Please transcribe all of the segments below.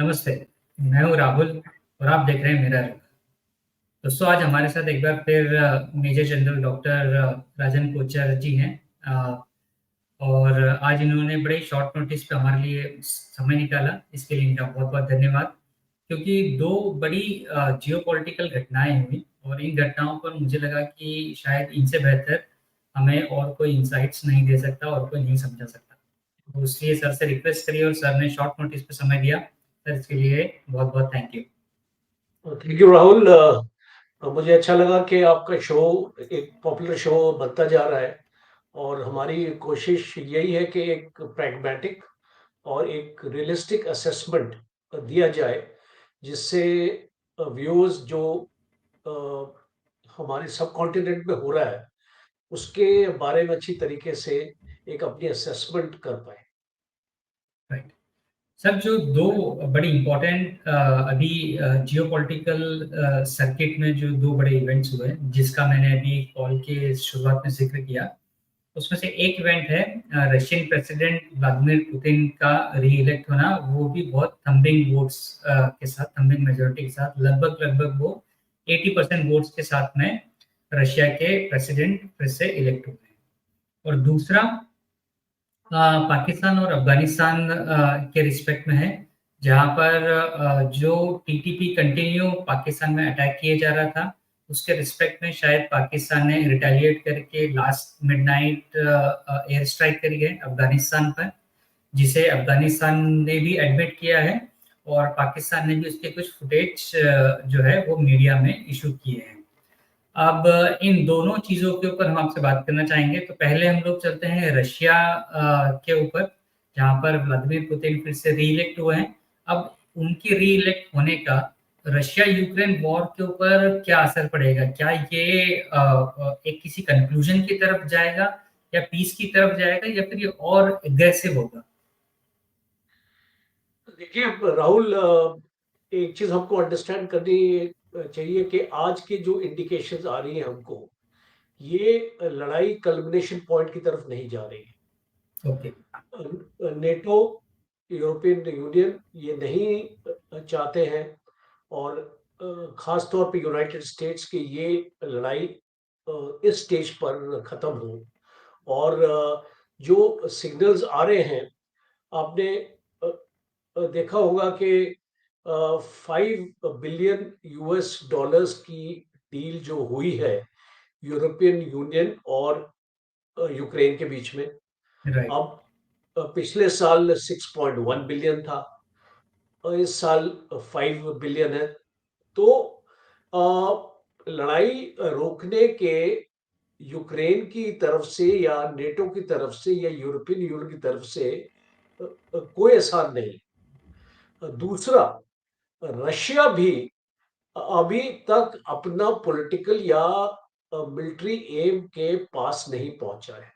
नमस्ते, मैं हूँ राहुल और आप देख रहे हैं मिरर। दोस्तों आज हमारे साथ एक बार फिर मेजर जनरल डॉक्टर राजन कोचर जी हैं। और आज इन्होंने बड़े शॉर्ट नोटिस पे हमारे लिए समय निकाला, इसके लिए इनका बहुत-बहुत धन्यवाद। क्योंकि 2 बड़ी जियोपॉलिटिकल घटनाएँ हुई और इन घटनाओं पर मुझे लगा कि शायद इनसे बेहतर हमें और कोई इनसाइट्स नहीं दे सकता और कोई नहीं समझा सकता। तो इसलिए सर से रिक्वेस्ट करी और सर ने शॉर्ट नोटिस पे समय दिया। सर इसके लिए बहुत-बहुत thank you. Thank you Rahul. मुझे अच्छा लगा कि आपका शो एक पॉपुलर शो बनता जा रहा है और हमारी कोशिश यही है कि एक प्रैग्मेटिक और एक रियलिस्टिक असेसमेंट दिया जाए, जिससे व्यूअर्स जो अ, हमारे सब कॉन्टिनेंट में हो रहा है उसके बारे में अच्छी तरीके से एक अपनी असेसमेंट कर पाए। राइट। सर जो 2 बड़ी इम्पोर्टेंट अभी जियोपॉलिटिकल सर्किट में जो 2 बड़े इवेंट्स हुए, जिसका मैंने अभी कॉल के शुरुआत में ज़िक्र किया, उसमें से एक इवेंट है रशियन प्रेसिडेंट व्लादिमीर पुतिन का री-इलेक्ट होना, वो भी बहुत थंबिंग वोट्स के साथ, थंबिंग मेजॉरिटी के साथ लगभग-लगभग वो 80% वोट्स के साथ में रशिया के प्रेसिडेंट फिर से इलेक्ट हुए हैं। और दूसरा पाकिस्तान और अफ़गानिस्तान के रिस्पेक्ट में है, जहाँ पर जो टीटीपी कंटिन्यू पाकिस्तान में अटैक किए जा रहा था, उसके रिस्पेक्ट में शायद पाकिस्तान ने रिटेलिएट करके लास्ट मिडनाइट एयर स्ट्राइक करी है अफ़गानिस्तान पर, जिसे अफ़गानिस्तान ने भी एडमिट किया है और पाकिस्तान ने भी उसके कुछ फुटेज जो है वो मीडिया में इश्यू किए हैं। अब इन दोनों चीज़ों के ऊपर हम आपसे बात करना चाहेंगे। तो पहले हम लोग चलते हैं रशिया के ऊपर, जहाँ पर व्लादिमीर पुतिन फिर से री-इलेक्ट हुए हैं। अब उनके री-इलेक्ट होने का रशिया-यूक्रेन वॉर के ऊपर क्या असर पड़ेगा? क्या ये एक किसी कन्क्लूज़न की तरफ जाएगा या पीस की तरफ जाएगा या फिर ये और एग्रेसिव होगा? देखिए अब राहुल, एक चीज हमको अंडरस्टैंड करनी चाहिए कि आज की जो इंडिकेशंस आ रही है हमको, ये लड़ाई कल्मिनेशन पॉइंट की तरफ नहीं जा रही ओके, है। नेटो, यूरोपियन यूनियन ये नहीं चाहते हैं, और खास तौर पे यूनाइटेड स्टेट्स की ये लड़ाई इस स्टेज पर खत्म हो। और जो सिग्नल्स आ रहे हैं, आपने अ, देखा होगा कि 5 बिलियन यूएस डॉलर्स की डील जो हुई है यूरोपियन यूनियन और यूक्रेन के बीच में। राइट, अब पिछले साल 6.1 बिलियन था और इस साल 5 बिलियन है। तो लड़ाई रोकने के यूक्रेन की तरफ से या नेटो की तरफ से या यूरोपियन यूनियन की तरफ से कोई आसार नहीं। दूसरा, रशिया भी अभी तक अपना पॉलिटिकल या मिलिट्री एम के पास नहीं पहुंचा है।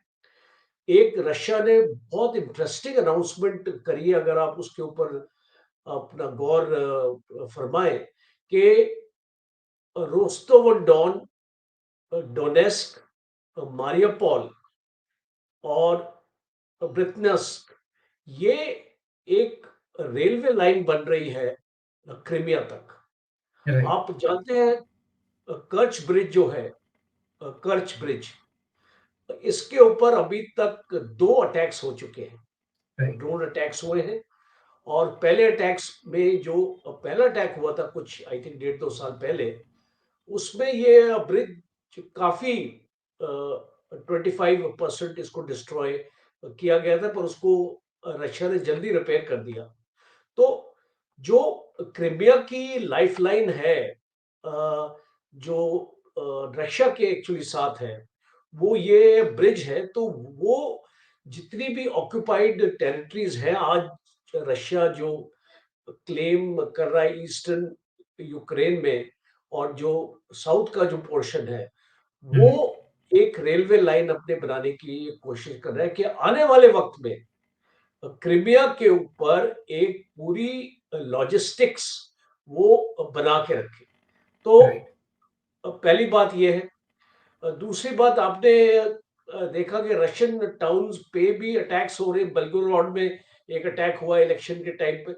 एक रशिया ने बहुत इंटरेस्टिंग अनाउंसमेंट करी है, अगर आप उसके ऊपर अपना गौर फरमाएं, कि Rostov on don, Donetsk, Mariupol और ब्रितनस्क, ये एक रेलवे लाइन बन रही है क्रीमिया तक। राइट, आप जानते हैं कर्च ब्रिज जो है, कर्च ब्रिज, इसके ऊपर अभी तक 2 अटैक्स हो चुके हैं, राइट, ड्रोन अटैक्स हुए हैं। और पहले अटैक्स में जो पहला अटैक हुआ था कुछ आई थिंक 1.5-2 साल पहले, उसमें ये ब्रिज काफी 25% इसको डिस्ट्रॉय किया गया था, पर उसको रशिया ने जल्दी रिपेयर कर दिया। तो जो क्रिमिया की लाइफलाइन है, जो रशिया के एक्चुअली साथ है, वो ये ब्रिज है। तो वो जितनी भी ऑक्युपाइड टेरिटरीज हैं आज, रशिया जो क्लेम कर रहा है ईस्टर्न यूक्रेन में, और जो साउथ का जो पोर्शन है, वो हुँ, एक रेलवे लाइन अपने बनाने की कोशिश कर रहा है कि आने वाले वक्त में क्रिमिया के ऊपर एक पूरी लॉजिस्टिक्स वो बना के रखे। तो राइट, पहली बात ये है। दूसरी बात, आपने देखा कि रशियन टाउन्स पे भी अटैक्स हो रहे हैं। बल्गोरोड में एक अटैक हुआ इलेक्शन के टाइम पे।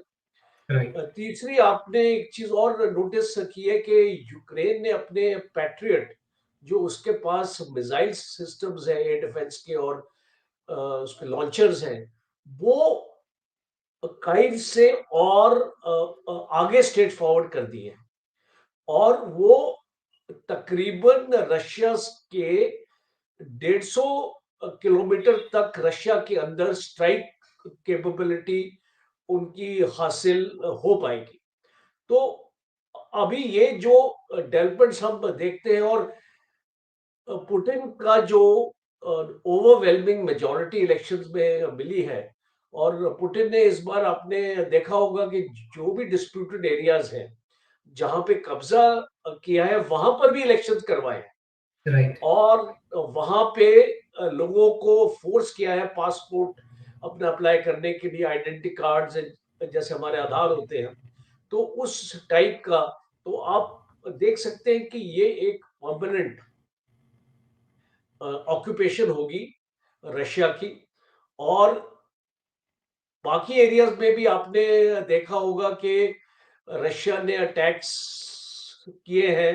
राइट, तीसरी आपने एक चीज और नोटिस की है कि यूक्रेन ने अपने पैट्रियट, जो उसके पास मिसाइल सिस्टम्स है एयर डिफेंस के और उसके लॉन्चर्स हैं, वो काइव से और आगे स्ट्रेट फॉरवर्ड कर दिए हैं। और वो तकरीबन रशिया के 150 किलोमीटर तक रशिया के अंदर स्ट्राइक कैपेबिलिटी उनकी हासिल हो पाएगी। तो अभी ये जो डेवलपमेंट्स हम देखते हैं, और पुतिन का जो ओवरवेलमिंग मेजॉरिटी इलेक्शंस में मिली है, और पुतिन ने इस बार आपने देखा होगा कि जो भी डिस्प्यूटेड एरियाज हैं जहां पे कब्जा किया है वहां पर भी इलेक्शंस करवाए हैं। राइट, और वहां पे लोगों को फोर्स किया है पासपोर्ट अपना अप्लाई करने के लिए, आइडेंटिटी कार्ड्स जैसे हमारे आधार होते हैं, तो उस टाइप का। तो आप देख सकते हैं कि ये एक परमानेंट ऑक्यूपेशन होगी रशिया की। और बाकी एरियाज में भी आपने देखा होगा कि रशिया ने अटैक्स किए हैं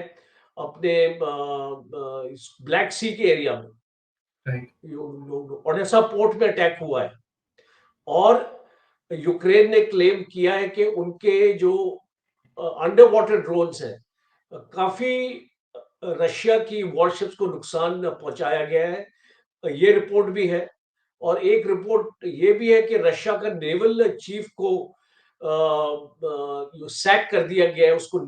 अपने ब्लैक सी के एरिया में। राइट, ओडेसा पोर्ट में अटैक हुआ है। और यूक्रेन ने क्लेम किया है कि उनके जो अंडर वाटर ड्रोन्स हैं, काफी रशिया की वॉरशिप्स को नुकसान पहुंचाया गया है, ये रिपोर्ट भी है। और एक रिपोर्ट ये भी है कि रशिया का नेवल चीफ को सैक कर दिया गया है, उसको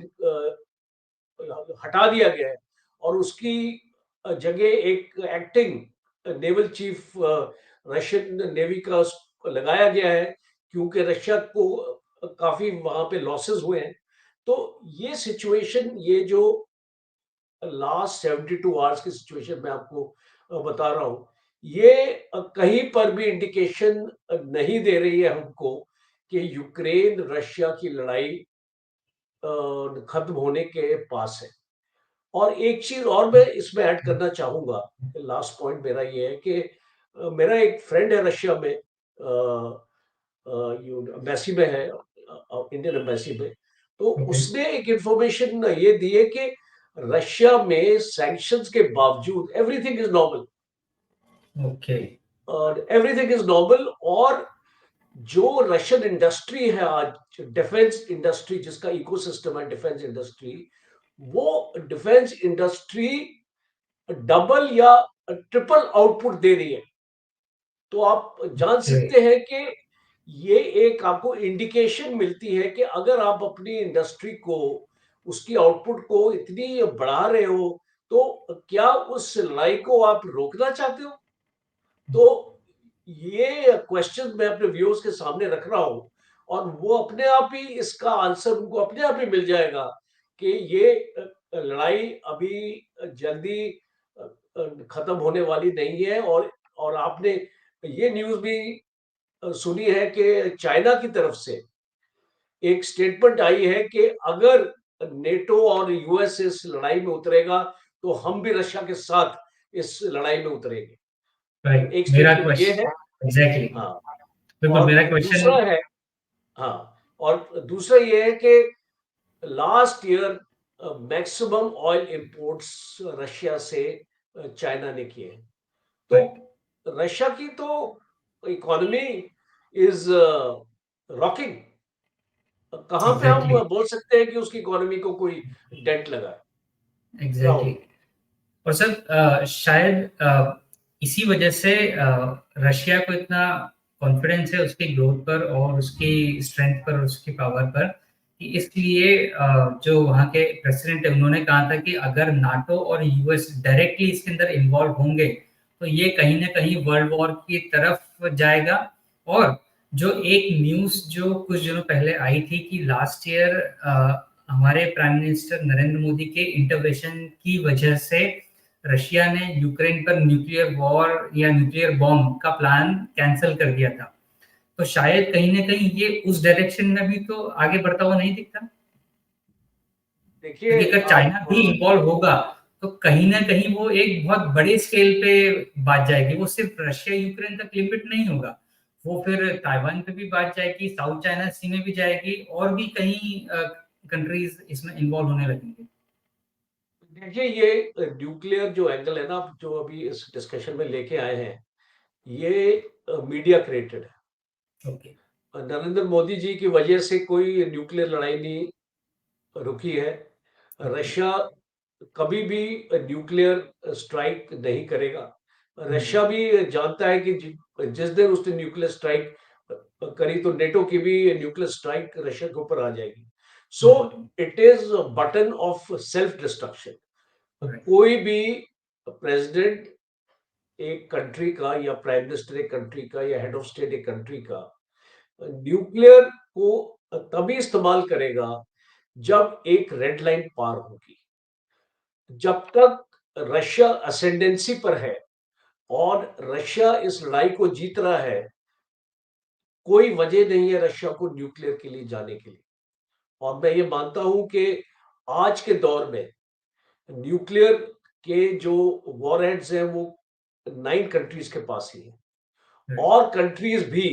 हटा दिया गया है, और उसकी जगह एक acting naval chief Russian navy का लगाया गया है, क्योंकि रशिया को काफी वहां पे लॉसेस हुए हैं। तो ये सिचुएशन, ये जो लास्ट 72 आवर्स की सिचुएशन मैं आपको बता रहा हूं, ये कहीं पर भी इंडिकेशन नहीं दे रही है हमको कि यूक्रेन रशिया की लड़ाई खत्म होने के पास है। और एक चीज और मैं इसमें ऐड करना चाहूंगा, लास्ट पॉइंट मेरा ये है कि मेरा एक फ्रेंड है रशिया में, एम्बेसी में है, इंडियन एम्बेसी में। तो ओके, उसने एक इंफॉर्मेशन ये दी है कि रशिया में सैंक्शंस के बावजूद एवरीथिंग इज नॉर्मल, ओके, और एवरीथिंग इज नॉर्मल। और जो रशियन इंडस्ट्री है आज, डिफेंस इंडस्ट्री जिसका इकोसिस्टम है डिफेंस इंडस्ट्री, वो डिफेंस इंडस्ट्री डबल या ट्रिपल आउटपुट दे रही है। तो आप जान ओके, सकते हैं कि ये एक आपको इंडिकेशन मिलती है कि अगर आप अपनी इंडस्ट्री को, उसकी आउटपुट को इतनी बढ़ा रहे हो, तो क्या उस लड़ाई को आप रोकना चाहते हो? तो ये क्वेश्चन मैं अपने व्यूअर्स के सामने रख रहा हूं, और वो अपने आप ही इसका आंसर उनको अपने आप ही मिल जाएगा कि ये लड़ाई अभी जल्दी खत्म होने वाली नहीं है। और आपने ये न्यूज भी सुनी है कि चाइना की तरफ से एक स्टेटमेंट आई है कि अगर नेटो और यूएस इस लड़ाई में उतरेगा, तो हम भी रशिया के साथ इस लड़ाई में उतरेंगे। राइट। एक मेरा स्टेटमेंट ये है। क्वेश्चन एग्ज़ैक्टली, हाँ। बिल्कुल और मेरा क्वेश्चन। दूसरा है, हाँ, और दूसरा ये है कि last year maximum oil imports Russia से चाइना ने किए हैं। तो राइट, रशिया की तो इकोनॉमी इज रॉकिंग। कहां पे हम एग्ज़ैक्टली, बोल सकते हैं कि उसकी इकोनॉमी को कोई डेंट लगा है? एग्ज़ैक्टली। राहुल। और सर शायद इसी वजह से रशिया को इतना कॉन्फिडेंस है उसकी ग्रोथ पर और उसकी स्ट्रेंथ पर और उसकी पावर पर, कि इसलिए जो वहाँ के प्रेसिडेंट है उन्होंने कहा था कि अगर नाटो और यूएस डायरेक्टली इसके अंदर इन्वॉल्व होंगे तो ये कहीं ना कहीं वर्ल्ड वॉर की तरफ जाएगा। और जो एक न्यूज़ जो कुछ दिनों पहले आई थी कि लास्ट ईयर हमारे प्राइम मिनिस्टर नरेंद्र मोदी के इंटरवेंशन की वजह से रशिया ने यूक्रेन पर न्यूक्लियर वॉर या न्यूक्लियर बॉम्ब का प्लान कैंसिल कर दिया था। तो शायद कहीं ना कहीं ये उस डायरेक्शन में भी तो आगे बढ़ता हुआ नहीं दिखता, देखिए क्योंकि अगर आप चाइना भी इन्वॉल्व होगा तो कहीं ना कहीं वो एक बहुत बड़े स्केल पे बात जाएगी, वो सिर्फ रशिया यूक्रेन तक लिमिट नहीं होगा, वो फिर ताइवान पे भी बात जाएगी, साउथ चाइना सी में भी जाएगी और भी कहीं कंट्रीज इसमें इन्वॉल्व होने लगेंगे। देखिए ये न्यूक्लियर जो एंगल है ना, आप जो अभी इस डिस्कशन में लेके आए हैं, ये मीडिया क्रिएटेड है। ओके। नरेंद्र मोदी जी की वजह से कोई न्यूक्लियर लड़ाई नहीं रुकी है। ओके। रशिया कभी भी न्यूक्लियर स्ट्राइक नहीं करेगा। हम्म। रशिया भी जानता है कि जिस दिन उसने न्यूक्लियर स्ट्राइक करी तो नेटो की भी न्यूक्लियर स्ट्राइक रशिया के ऊपर आ जाएगी। So hmm. It is button of self destruction. Right. कोई भी प्रेसिडेंट एक कंट्री का या प्राइम मिनिस्टर एक कंट्री का या हेड ऑफ स्टेट एक कंट्री का न्यूक्लियर को तभी इस्तेमाल करेगा जब एक रेड लाइन पार होगी। जब तक रशिया असेंडेंसी पर है और रशिया इस लड़ाई को जीत रहा है, कोई वजह नहीं है रशिया को न्यूक्लियर के लिए जाने के लिए। और मैं ये मानता हूं कि आज के दौर में न्यूक्लियर के जो वॉरहेड्स हैं वो 9 कंट्रीज के पास ही है। राइट। और कंट्रीज भी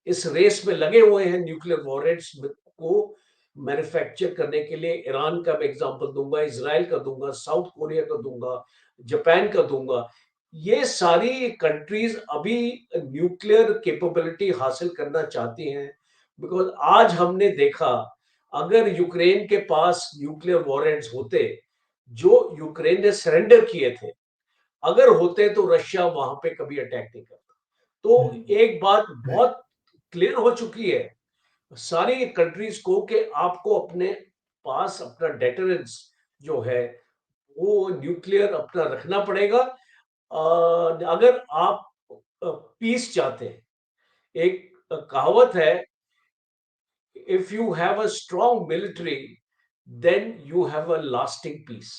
इस रेस में लगे हुए हैं न्यूक्लियर वॉरहेड्स को मैन्युफैक्चर करने के लिए। ईरान का मैं एग्जांपल दूंगा, इजराइल का दूंगा, साउथ कोरिया का दूंगा, जापान का दूंगा। ये सारी कंट्रीज अभी न्यूक्लियर कैपेबिलिटी हासिल करना चाहती हैं। बिकॉज आज हमने देखा, अगर यूक्रेन के पास न्यूक्लियर वॉरहेड्स होते जो यूक्रेन ने सरेंडर किए थे, अगर होते तो रशिया वहां पे कभी अटैक नहीं करता। तो एक बात राइट। बहुत क्लियर हो चुकी है सारी कंट्रीज को कि आपको अपने पास अपना डेटरेंस जो है वो न्यूक्लियर अपना रखना पड़ेगा। अगर आप पीस चाहते हैं, एक कहावत है, if you have a strong military then you have a lasting peace.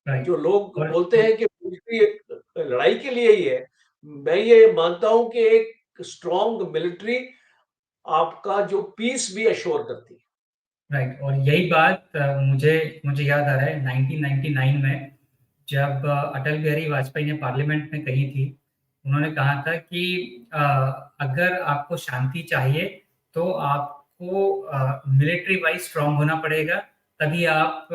जो राइट। लोग और बोलते हैं कि मिलिट्री एक लड़ाई के लिए ही है, मैं ये मानता हूं कि एक स्ट्रॉन्ग मिलिट्री आपका जो पीस भी अश्योर करती है। राइट, और यही बात मुझे मुझे याद आ रहा है 1999 में जब अटल बिहारी वाजपेयी ने पार्लियामेंट में कही थी। उन्होंने कहा था कि अ, अगर आपको शांति चाहिए तो आपको मिलिट्री वाइज स्ट्रांग होना पड़ेगा, तभी आप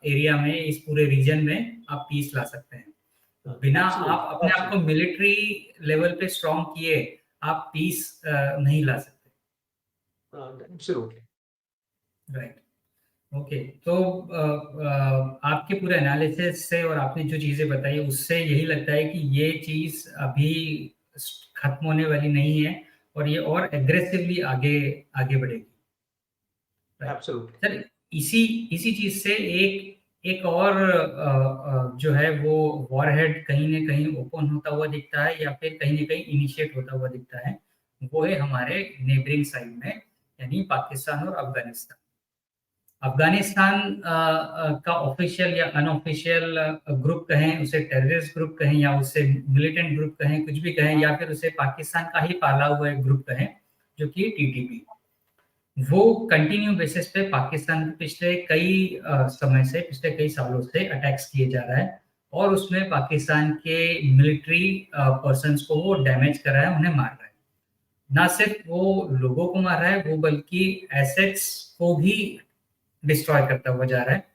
एरिया में, इस पूरे रीजन में आप पीस ला सकते हैं। बिना आप एब्सोल्युटली, अपने आप को एब्सोल्युटली, मिलिट्री लेवल पे स्ट्रांग किए आप पीस नहीं ला सकते। एब्सोल्युटली। राइट। ओके। तो आपके पूरे एनालिसिस से और आपने जो चीजें बताई उससे यही लगता है कि ये चीज अभी खत्म होने वाली नहीं है और ये और एग्रेसिवली आगे आगे बढ़ेगी। राइट। एब्सोल्युटली। सर, इसी इसी चीज से एक एक और जो है वो वॉरहेड कहीं ना कहीं ओपन होता हुआ दिखता है या फिर कहीं ना कहीं इनिशिएट होता हुआ दिखता है। वो है हमारे नेबरिंग साइड में, यानी पाकिस्तान और अफगानिस्तान। अफगानिस्तान का ऑफिशियल या अनऑफिशियल ग्रुप कहें, उसे टेररिस्ट ग्रुप कहें या उसे मिलिटेंट ग्रुप कहें, कुछ भी कहें, या फिर उसे पाकिस्तान का ही पाला हुआ एक ग्रुप कहें, जो कि टीटीपी, वो कंटिन्यू बेसिस पे पाकिस्तान पे पिछले कई समय से, पिछले कई सालों से अटैक्स किए जा रहा है और उसमें पाकिस्तान के मिलिट्री पर्सन्स को वो डैमेज कर रहा है, उन्हें मार रहा है। ना सिर्फ वो लोगों को मार रहा है, वो बल्कि एसेट्स को भी डिस्ट्रॉय करता हुआ जा रहा है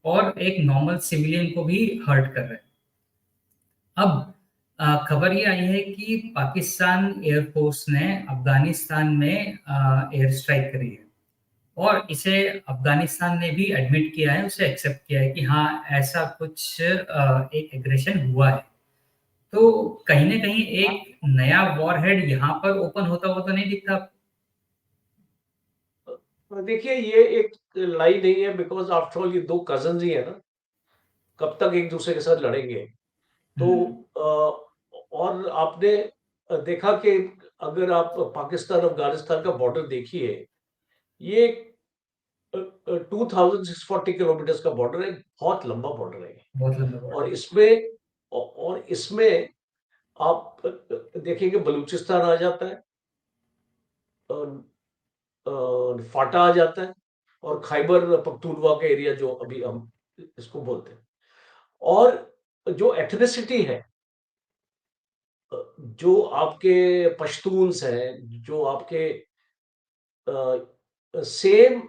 और एक नॉर्मल सिविलियन को भी हर्ट कर रहा है। अब खबर ये आई है कि पाकिस्तान एयरफोर्स ने अफगानिस्तान में एयर स्ट्राइक करी है और इसे अफगानिस्तान ने भी एडमिट किया है, उसे एक्सेप्ट किया है कि हाँ, ऐसा कुछ एक एग्रेशन हुआ है। तो कहीं ना कहीं एक नया वॉरहेड यहाँ पर ओपन होता हुआ तो नहीं दिखता। देखिए ये एक लड़ाई नहीं है, बिकॉज आफ्टर ऑल ये दो कजन ही है ना, कब तक एक दूसरे के साथ लड़ेंगे। तो हम्म। और आपने देखा कि अगर आप पाकिस्तान अफगानिस्तान का बॉर्डर देखिए, ये 2640 किलोमीटर का बॉर्डर है, बहुत लंबा बॉर्डर है। बहुत लंबा और बॉर्डर। इसमें और इसमें आप देखेंगे बलूचिस्तान आ जाता है, फाटा आ जाता है, और खैबर पख्तूनवा का एरिया जो अभी हम इसको बोलते हैं। और जो एथनिसिटी है, जो आपके पश्तून्स हैं, जो आपके सेम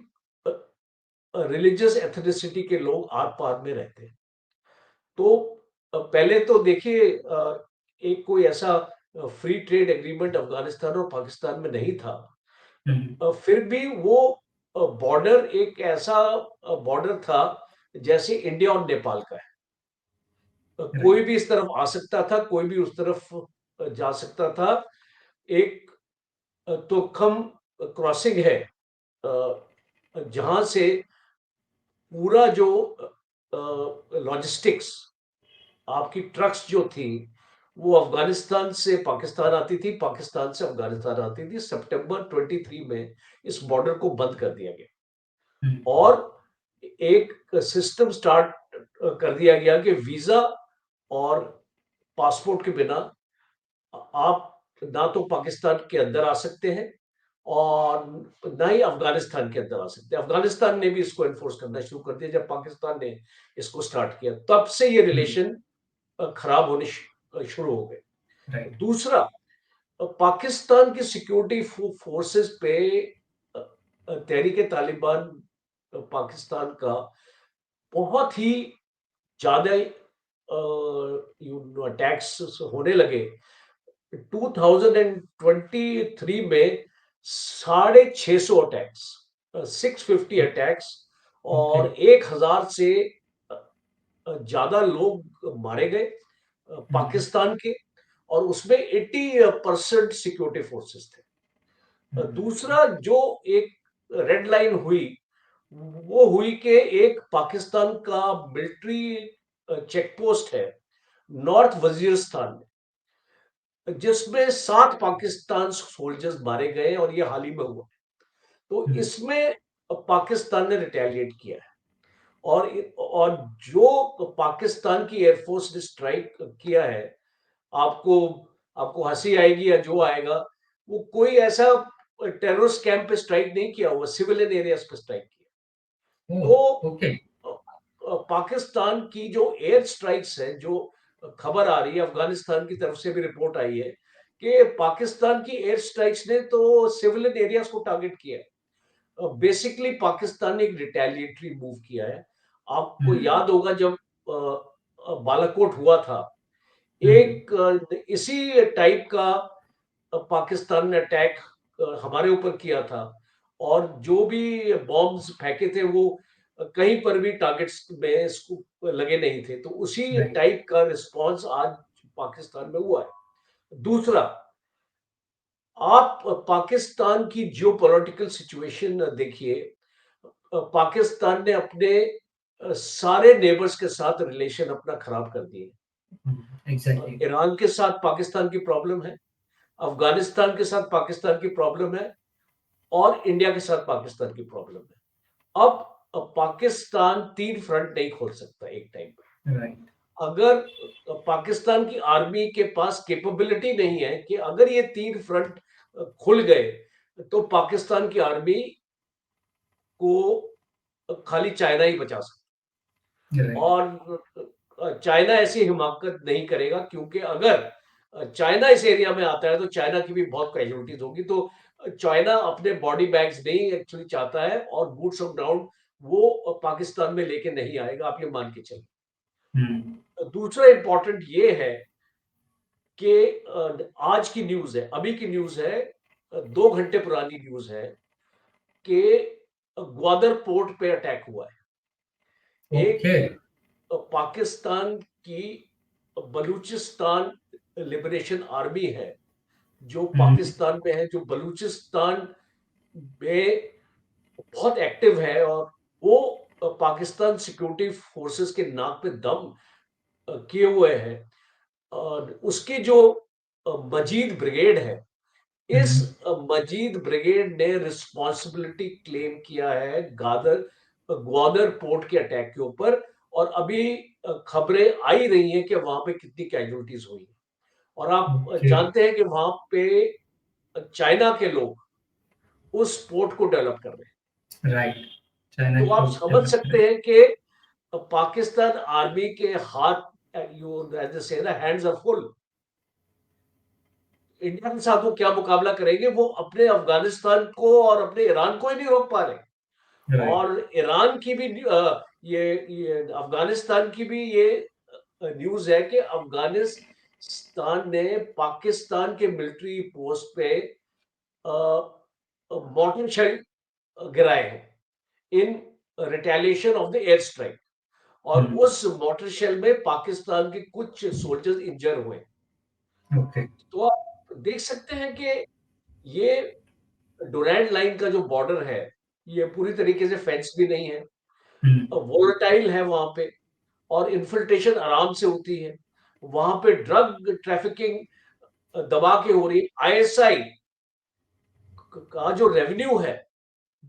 रिलीजियस एथनिसिटी के लोग आर-पार में रहते हैं। तो पहले तो देखिए एक कोई ऐसा फ्री ट्रेड एग्रीमेंट अफ़गानिस्तान और पाकिस्तान में नहीं था। हुँ, फिर भी वो बॉर्डर एक ऐसा बॉर्डर था जैसे इंडिया और नेपाल का है। कोई राइट। भी इस तरफ आ सकता था, कोई भी उस तरफ जा सकता था। एक तोखम क्रॉसिंग है जहाँ से पूरा जो लॉजिस्टिक्स आपकी ट्रक्स जो थी, वो अफ़गानिस्तान से पाकिस्तान आती थी, पाकिस्तान से अफ़गानिस्तान आती थी। सितंबर 23 में इस बॉर्डर को बंद कर दिया गया हुँ, और एक सिस्टम स्टार्ट कर दिया गया कि वीज़ा और पासपोर्ट के बिना आप ना तो पाकिस्तान के अंदर आ सकते हैं और ना ही अफ़गानिस्तान के अंदर आ सकते हैं। अफ़गानिस्तान ने भी इसको एनफोर्स करना शुरू कर दिया जब पाकिस्तान ने इसको स्टार्ट किया। तब से ये हुँ, रिलेशन खराब होने शुरू हो गए। राइट। दूसरा पाकिस्तान की सिक्योरिटी फोर्सेस पे तहरीक-ए-तालिबान पाकिस्तान का बहुत ही ज़्यादा अटैक्स होने लगे। 2023 में 650 अटैक्स 650 ओ अटैक्स ओके। और 1000 से ज़्यादा लोग मारे गए हुँ, पाकिस्तान के और उसमें 80% सिक्योरिटी फोर्सेस थे। हुँ, दूसरा जो एक रेड लाइन हुई, वो हुई कि एक पाकिस्तान का मिलिट्री चेक पोस्ट है, नॉर्थ वज़ीरिस्तान में, जिसमें 7 पाकिस्तान सोल्जर्स मारे गए और ये हाल ही में हुआ। तो हुँ, इसमें पाकिस्तान ने रिटेलिएट किया है और जो पाकिस्तान की एयरफोर्स ने स्ट्राइक किया है, आपको आपको हँसी आएगी या जो आएगा, वो कोई ऐसा टेररिस्ट कैंप पे स्ट्राइक नहीं किया हुआ, सिविलियन एरियाज़ पे स्ट्राइक किया। ओह! तो ओके। पाकिस्तान की जो एयर स्ट्राइक्स है, जो खबर आ रही है, अफ़गानिस्तान की तरफ से भी रिपोर्ट आई है कि पाकिस्तान की एयर स्ट्राइक्स ने तो सिविलियन एरियाज़ को टारगेट किया है। बेसिकली पाकिस्तान ने एक रिटेलिएटरी मूव किया है। आपको हुँ, याद होगा जब बालाकोट हुआ था, हुँ, एक इसी टाइप का पाकिस्तान ने अटैक हमारे ऊपर किया था और जो भी बॉम्ब्स फेंके थे वो कहीं पर भी टारगेट्स में इसको लगे नहीं थे। तो उसी राइट। टाइप का रिस्पॉन्स आज पाकिस्तान में हुआ है। दूसरा, आप पाकिस्तान की जियोपॉलिटिकल सिचुएशन देखिए। पाकिस्तान ने अपने सारे नेबर्स के साथ रिलेशन अपना खराब कर दिए। हुँ, एग्ज़ैक्टली। ईरान के साथ पाकिस्तान की प्रॉब्लम है, अफ़गानिस्तान के साथ पाकिस्तान की प्रॉब्लम है और इंडिया के साथ पाकिस्तान की प्रॉब्लम है। अब पाकिस्तान 3 फ्रंट नहीं खोल सकता एक टाइम पे। राइट। अगर पाकिस्तान की आर्मी के पास कैपेबिलिटी नहीं है कि अगर ये 3 फ्रंट खुल गए, तो पाकिस्तान की आर्मी को खाली चाइना ही बचा सकता है राइट। और चाइना ऐसी हिमाकत नहीं करेगा क्योंकि अगर चाइना इस एरिया में आता है तो चाइना की भी बहुत कैजुअलिटीज होगी। तो चाइना अपने बॉडी बैग्स नहीं एक्चुअली चाहता है और बूट्स ऑन ग्राउंड वो पाकिस्तान में लेके नहीं आएगा, आप ये मान के चलिए। हुँ, दूसरा इंपॉर्टेंट ये है कि आज की न्यूज़ है, अभी की न्यूज़ है, 2 घंटे पुरानी न्यूज़ है कि ग्वादर पोर्ट पे अटैक हुआ है। ओके। एक पाकिस्तान की बलूचिस्तान लिबरेशन आर्मी है, जो हुँ, पाकिस्तान में है, जो बलूचिस्तान में बहुत एक्टिव है और वो पाकिस्तान सिक्योरिटी फोर्सेस के नाक पे दम किए हुए हैं। और उसकी जो मजीद ब्रिगेड है, हुँ, इस मजीद ब्रिगेड ने रिस्पॉन्सिबिलिटी क्लेम किया है ग्वादर पोर्ट के अटैक के ऊपर और अभी खबरें आई रही हैं कि वहां पे कितनी कैजुअलिटीज हुई हैं। और आप ओके। जानते हैं कि वहां पे चाइना के लोग उस पोर्ट को डेवलप कर रहे हैं। राइट। चाइना तो की आप ओर समझ डेवलप सकते करें। हैं कि पाकिस्तान आर्मी के हाथ, यू एज से ना, हैंड्स आर फुल। इंडिया के साथ वो क्या मुकाबला करेंगे, वो अपने अफगानिस्तान को और अपने ईरान को ही नहीं रोक पा रहे। राइट। और ईरान की भी ये अफगानिस्तान की भी ये न्यूज़ है कि अफगानिस्तान ने पाकिस्तान के मिलिट्री पोस्ट पे मॉर्टर शेल गिराए हैं in retaliation of the air strike, और हुँ, उस मॉर्टर शेल में पाकिस्तान के कुछ सोल्जर्स इंजर हुए। ओके। तो आप देख सकते हैं कि ये डुरैंड लाइन का जो बॉर्डर है, ये पूरी तरीके से फेंस भी नहीं है, हुँ, वोलेटाइल है वहां पे, और इन्फिल्ट्रेशन आराम से होती है। वहां पे ड्रग ट्रैफिकिंग दबा के हो रही है। आईएसआई का जो रेवेन्यू है,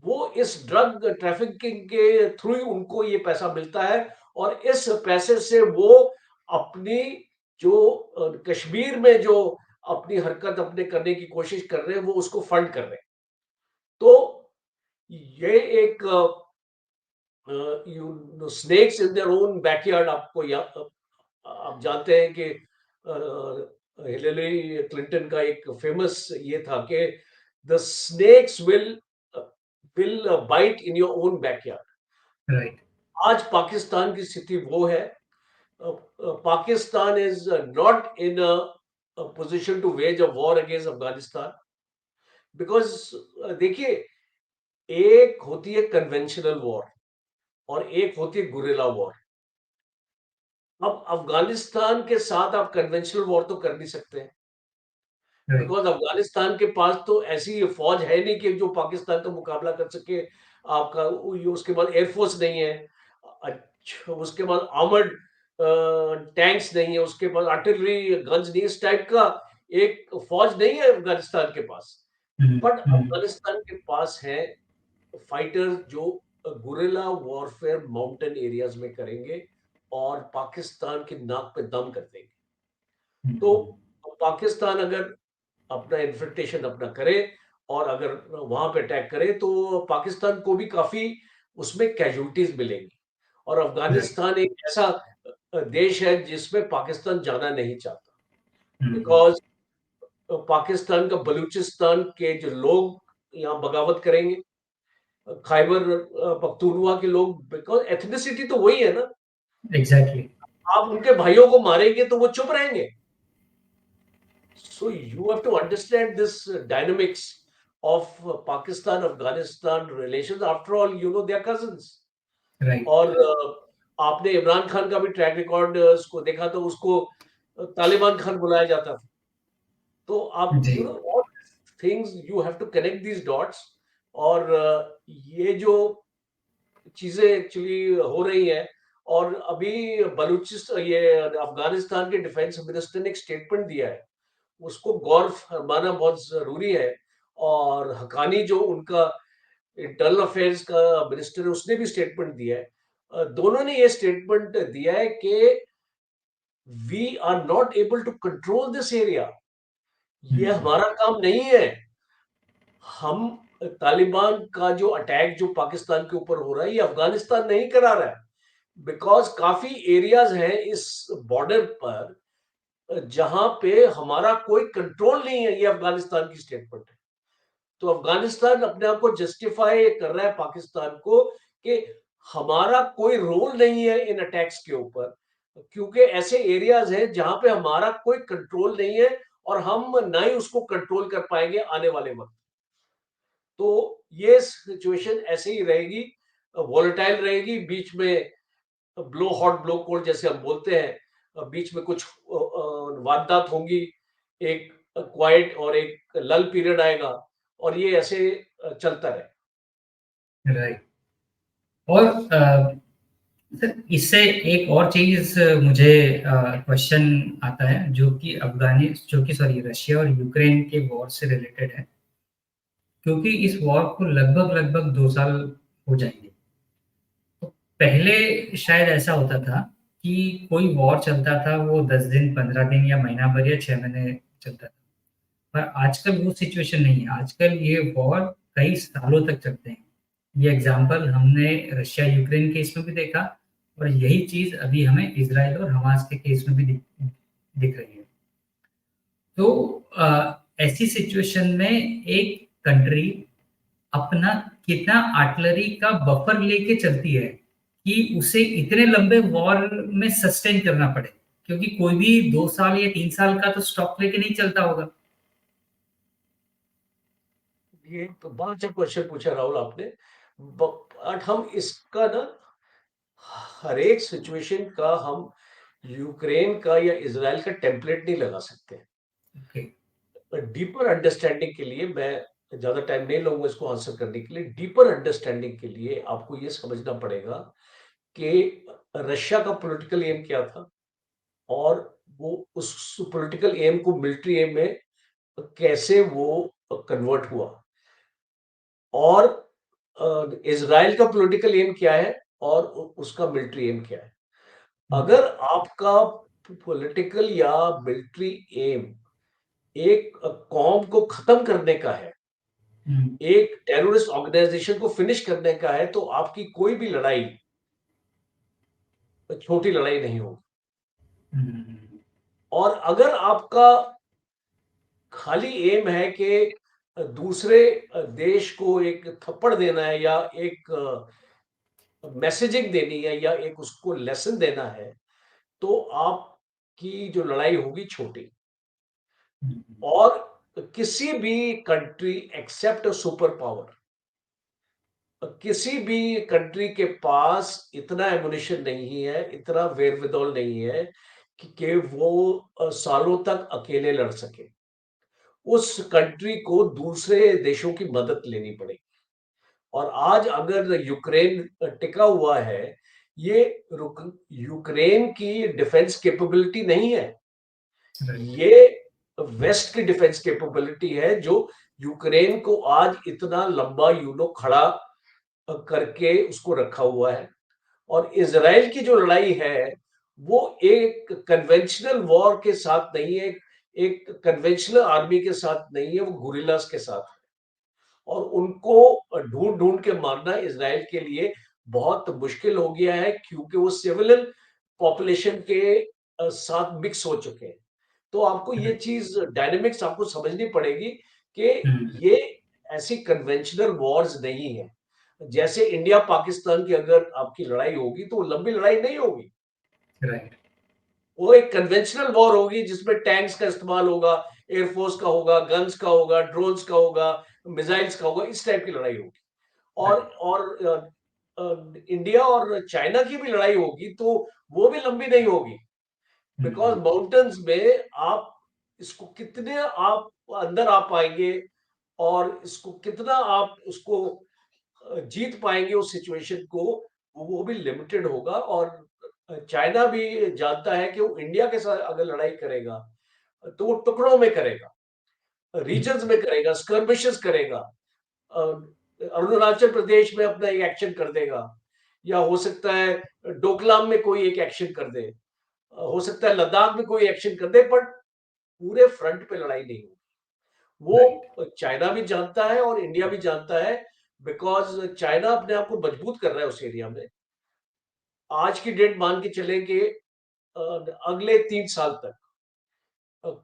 वो इस ड्रग ट्रैफिकिंग के थ्रू ही उनको ये पैसा मिलता है, और इस पैसे से वो अपनी जो कश्मीर में जो अपनी हरकत अपने करने की कोशिश कर रहे हैं, वो उसको फंड कर रहे हैं। तो ये एक you snakes in their own backyard, आपको आप जानते हैं कि हिलेरी क्लिंटन का एक फेमस ये था कि the snakes will bite in your own backyard. Right. आज पाकिस्तान की स्थिति वो है। Pakistan is not in a position to wage a war against Afghanistan, because देखिए, एक होती है कन्वेंशनल वॉर और एक होती है गुरिल्ला वॉर। अब अफगानिस्तान के साथ आप कन्वेंशनल वॉर तो कर नहीं सकते हैं, राइट। बिकॉज अफगानिस्तान के पास तो ऐसी फौज है नहीं कि जो पाकिस्तान का मुकाबला कर सके। आपका उसके बाद एयरफोर्स नहीं है। अच्छा, उसके बाद आर्मर्ड टैंक्स नहीं है, उसके पास आर्टिलरी गन्स नहीं है, इस टाइप का एक फौज नहीं है अफगानिस्तान के पास। हुँ, बट हुँ, अफगानिस्तान के पास है फाइटर्स जो गुरिल्ला वॉरफेयर माउंटेन एरियाज में करेंगे और पाकिस्तान की नाक पे दम कर देंगे। हुँ, तो पाकिस्तान अगर अपना इन्फिल्ट्रेशन अपना करे और अगर वहां पे अटैक करे, तो पाकिस्तान को भी काफी उसमें कैजुअलिटीज मिलेंगी। और राइट। अफगानिस्तान एक ऐसा देश है जिसमें पाकिस्तान जाना नहीं चाहता, हुँ, बिकॉज पाकिस्तान का बलूचिस्तान के जो लोग यहाँ बगावत करेंगे, खैबर पख्तूनख्वा के लोग, बिकॉज एथनिसिटी तो वही है ना। एग्ज़ैक्टली। आप उनके भाइयों को मारेंगे तो वो चुप रहेंगे। So you have to understand this dynamics of Pakistan Afghanistan relations. After all, you know, they are cousins. Right. और आपने इमरान खान का भी ट्रैक रिकॉर्ड उसको देखा, तो उसको तालिबान खान बुलाया जाता था। तो आप जी। You know all things you have to connect these dots. और ये जो चीजें एक्चुअली हो रही हैं, और अभी बलूचिस्तान, ये अफगानिस्तान के डिफेंस मिनिस्टर ने एक स्टेटमेंट दिया है, उसको गौर फरमाना बहुत ज़रूरी है। और हक्कानी जो उनका इंटरनल अफेयर्स का मिनिस्टर है, उसने भी स्टेटमेंट दिया है। दोनों ने ये स्टेटमेंट दिया है कि we are not able to control this area. हुँ, ये हमारा काम नहीं है। हम तालिबान का जो अटैक जो पाकिस्तान के ऊपर हो रहा है, ये अफगानिस्तान नहीं करा रहा है, बिकॉज़ काफ़ी एरियाज़ हैं इस बॉर्डर पर जहाँ पे हमारा कोई कंट्रोल नहीं है। ये अफगानिस्तान की स्टेटमेंट है। तो अफगानिस्तान अपने आप को जस्टिफाई कर रहा है पाकिस्तान को कि हमारा कोई रोल नहीं है इन अटैक्स के ऊपर, क्योंकि ऐसे एरियाज हैं जहां पे हमारा कोई कंट्रोल नहीं है, और हम ना ही उसको कंट्रोल कर पाएंगे आने वाले वक्त। तो ये सिचुएशन ऐसे ही रहेगी, वॉलेटाइल रहेगी, बीच में ब्लो हॉट ब्लो कोल्ड जैसे हम बोलते हैं, बीच में कुछ वारदात होंगी, एक क्वाइट और एक लल पीरियड आएगा, और ये ऐसे चलता रहे। राइट। और सर इससे एक और चीज़ मुझे क्वेश्चन आता है जो कि सॉरी रशिया और यूक्रेन के वॉर से रिलेटेड है। क्योंकि इस वॉर को लगभग-लगभग 2 साल हो जाएँगे। तो पहले शायद ऐसा होता था कि कोई वॉर चलता था, वो 10 दिन, 15 दिन या महीना भर या 6 महीने चलता था। पर आजकल वो सिचुएशन नहीं है, आजकल ये वॉर कई सालों तक चलते हैं। ये एग्ज़ाम्पल हमने रशिया-यूक्रेन केस में भी देखा और यही चीज़ अभी हमें इज़राइल और हमास के केस में भी दिख दिख रही है। तो ऐसी सिचुएशन में एक कंट्री अपना कितना आर्टिलरी का बफर लेके चलती है कि उसे इतने लंबे वॉर में सस्टेन करना पड़े, क्योंकि कोई भी 2 साल या 3 साल का तो स्टॉक लेके नहीं चलता होगा। ये तो बहुत अच्छा क्वेश्चन पूछा राहुल आपने। बट हम इसका ना हर एक सिचुएशन का हम यूक्रेन का या इजराइल का टेम्पलेट नहीं लगा सकते। ओके। डीपर अंडरस्टैंडिंग के लिए मैं ज्यादा टाइम नहीं लूंगा इसको आंसर करने के लिए। डीपर अंडरस्टैंडिंग के लिए आपको ये समझना पड़ेगा कि रशिया का पॉलिटिकल एम क्या था और वो उस पॉलिटिकल एम को मिलिट्री एम में कैसे वो कन्वर्ट हुआ, और इजराइल का पॉलिटिकल एम क्या है और उसका मिलिट्री एम क्या है। अगर आपका पॉलिटिकल या मिलिट्री एम एक कौम को खत्म करने का है, हम्म। एक टेररिस्ट ऑर्गेनाइजेशन को फिनिश करने का है, तो आपकी कोई भी लड़ाई छोटी लड़ाई नहीं होगी। हम्म। और अगर आपका खाली एम है कि दूसरे देश को एक थप्पड़ देना है या एक मैसेजिंग देनी है या एक उसको लेसन देना है, तो आपकी जो लड़ाई होगी छोटी। और किसी भी कंट्री एक्सेप्ट सुपर पावर, किसी भी कंट्री के पास इतना एमुनिशन नहीं है, इतना वेरविदौल नहीं है कि वो सालों तक अकेले लड़ सके। उस कंट्री को दूसरे देशों की मदद लेनी पड़ेगी। और आज अगर यूक्रेन टिका हुआ है, ये यूक्रेन की डिफेंस कैपेबिलिटी नहीं है, राइट। ये वेस्ट की डिफेंस कैपेबिलिटी है जो यूक्रेन को आज इतना लंबा खड़ा करके उसको रखा हुआ है। और इसराइल की जो लड़ाई है वो एक कन्वेंशनल वॉर के साथ नहीं है, एक कन्वेंशनल आर्मी के साथ नहीं है, वो गुरिल्लास के साथ है। और उनको ढूंढ ढूंढ के मारना इसराइल के लिए बहुत मुश्किल हो गया है, क्योंकि वो सिविलियन पॉपुलेशन के साथ मिक्स हो चुके हैं। तो आपको ये राइट। चीज डायनेमिक्स आपको समझनी पड़ेगी कि हम्म। ये ऐसी कन्वेंशनल वॉर्स नहीं है। जैसे इंडिया पाकिस्तान की अगर आपकी लड़ाई होगी तो वो लंबी लड़ाई नहीं होगी, राइट। वो एक कन्वेंशनल वॉर होगी जिसमें टैंक्स का इस्तेमाल होगा, एयरफोर्स का होगा, गन्स का होगा, ड्रोन्स का होगा, मिसाइल्स का होगा, इस टाइप की लड़ाई होगी। और राइट। इंडिया और चाइना की भी लड़ाई होगी तो वो भी लंबी नहीं होगी, बिकॉज माउंटेन्स में आप इसको कितने आप अंदर आ पाएंगे और इसको कितना आप उसको जीत पाएंगे उस सिचुएशन को, वो भी लिमिटेड होगा। और चाइना भी जानता है कि वो इंडिया के साथ अगर लड़ाई करेगा तो वो टुकड़ों में करेगा, रीजन्स में करेगा, स्कर्मिशेस करेगा। अरुणाचल प्रदेश में अपना एक एक्शन कर देगा, या हो सकता है डोकलाम में कोई एक एक्शन कर दे, हो सकता है लद्दाख में कोई एक्शन कर दे, बट पूरे फ्रंट पे लड़ाई नहीं होगी। राइट। वो चाइना भी जानता है और इंडिया भी जानता है, बिकॉज चाइना अपने आप को मजबूत कर रहा है उस एरिया में। आज की डेट मान के चले कि अगले 3 साल तक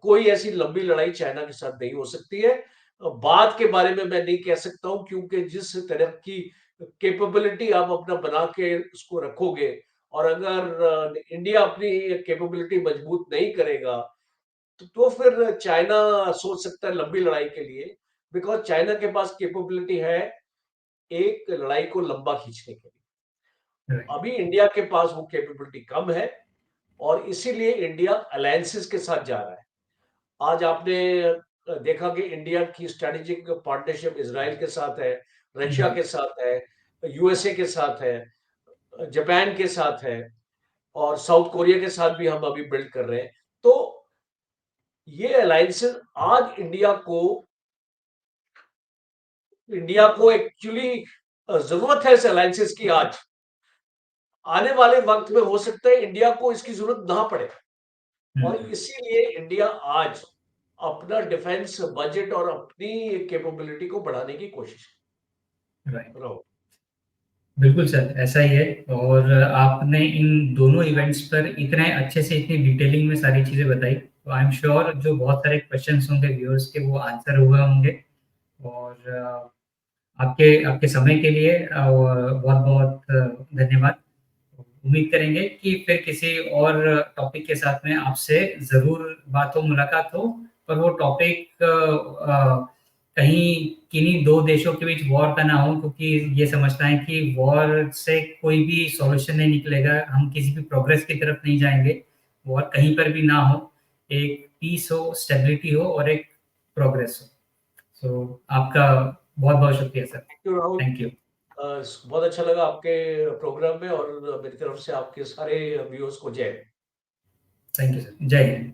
कोई ऐसी लंबी लड़ाई चाइना के साथ नहीं हो सकती है। बाद के बारे में मैं नहीं कह सकता हूं, क्योंकि जिस तरह की कैपेबिलिटी आप अपना बना के उसको रखोगे, और अगर इंडिया अपनी कैपेबिलिटी मजबूत नहीं करेगा तो फिर चाइना सोच सकता है लंबी लड़ाई के लिए, बिकॉज चाइना के पास कैपेबिलिटी है एक लड़ाई को लंबा खींचने के लिए। राइट। अभी इंडिया के पास वो कैपेबिलिटी कम है, और इसीलिए इंडिया अलायंसेस के साथ जा रहा है। आज आपने देखा कि इंडिया की स्ट्रेटेजिक पार्टनरशिप इसराइल के साथ है, रशिया के राइट। साथ है, यूएसए के साथ है, जापान के साथ है, और साउथ कोरिया के साथ भी हम अभी बिल्ड कर रहे हैं। तो ये अलायंसेस आज इंडिया को एक्चुअली जरूरत है इस अलायंसेस की आज। आने वाले वक्त में हो सकता है इंडिया को इसकी जरूरत ना पड़े, और इसीलिए इंडिया आज अपना डिफेंस बजट और अपनी कैपेबिलिटी को बढ़ाने की कोशिश राइट। कर रहा हूं। बिल्कुल सर, ऐसा ही है। और आपने इन दोनों इवेंट्स पर इतने अच्छे से, इतनी डिटेलिंग में सारी चीज़ें बताई, तो आई एम श्योर जो बहुत सारे क्वेश्चंस होंगे व्यूअर्स के वो आंसर हुए होंगे। और आपके आपके समय के लिए बहुत-बहुत धन्यवाद। उम्मीद करेंगे कि फिर किसी और टॉपिक के साथ में आपसे ज़रूर बात हो, मुलाकात हो, पर वो टॉपिक कहीं किन्हीं 2 देशों के बीच वॉर का ना हो, क्योंकि ये समझता है कि वॉर से कोई भी सॉल्यूशन नहीं निकलेगा, हम किसी भी प्रोग्रेस की तरफ नहीं जाएँगे। वॉर कहीं पर भी ना हो, एक पीस हो, स्टेबिलिटी हो और एक प्रोग्रेस हो। सो आपका बहुत-बहुत शुक्रिया sir. Thank you Rahul. Thank you. बहुत अच्छा लगा आपके प्रोग्राम में और मेरी तरफ से आपके सारे व्यूअर्स को जय हिंद। Thank you sir. जय हिंद।